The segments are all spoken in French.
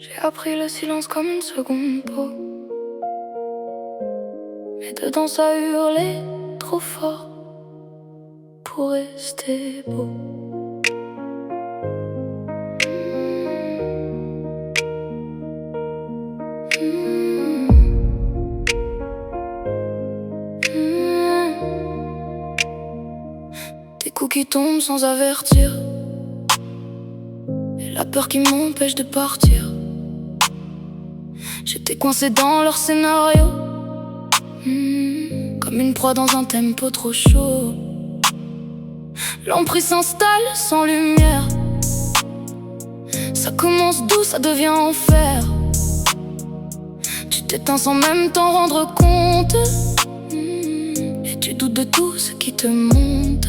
J'ai appris le silence comme une seconde peau. Mais dedans ça hurlait trop fort pour rester beau. Des coups qui tombent sans avertir, et la peur qui m'empêche de partir. J'étais coincé dans leur scénario, comme une proie dans un tempo trop chaud. L'emprise s'installe sans lumière. Ça commence doux, ça devient enfer. Tu t'éteins sans même t'en rendre compte, et tu doutes de tout ce qui te monte.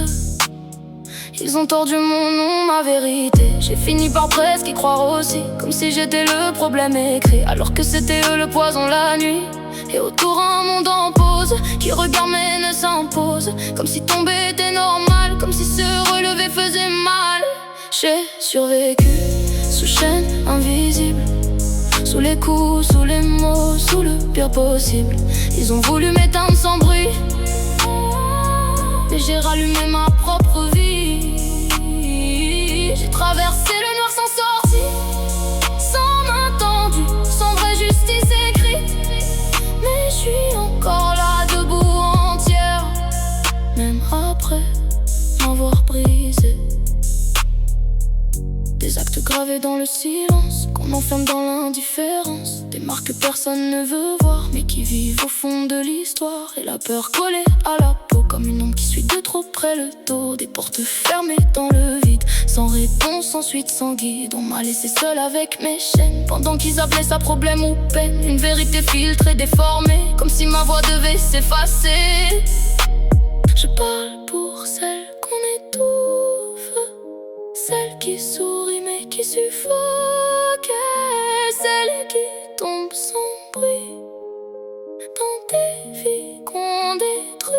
Ils ont tordu mon nom, ma vérité. J'ai fini par presque y croire aussi, comme si j'étais le problème écrit, alors que c'était eux le poison la nuit. Et autour un monde en pause, qui regarde mais ne s'impose, comme si tomber était normal, comme si se relever faisait mal. J'ai survécu sous chaîne invisible, sous les coups, sous les mots, sous le pire possible. Ils ont voulu m'éteindre sans bruit, mais j'ai rallumé ma propre vie. J'ai traversé le noir sans sortie, sans main tendue, sans vraie justice écrite. Mais je suis encore là, debout entière, même après m'avoir brisé. Des actes gravés dans le silence, qu'on enferme dans l'indifférence. Des marques que personne ne veut voir, mais qui vivent au fond de l'histoire. Et la peur collée à la peau, comme une ombre qui suit de trop près le dos. Des portes fermées dans le vide, sans réponse, sans suite, sans guide. On m'a laissé seul avec mes chaînes, pendant qu'ils appelaient ça problème ou peine. Une vérité filtrée, déformée, comme si ma voix devait s'effacer. Je parle pour celle qu'on étouffe, celle qui sourit mais qui suffoque, celle qui tombe sans bruit dans des vies qu'on détruit.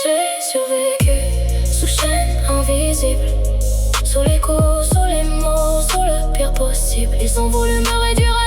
J'ai survécu sous chaîne invisible, sous les coups, sous les mots, sous le pire possible. Ils ont voulu me réduire à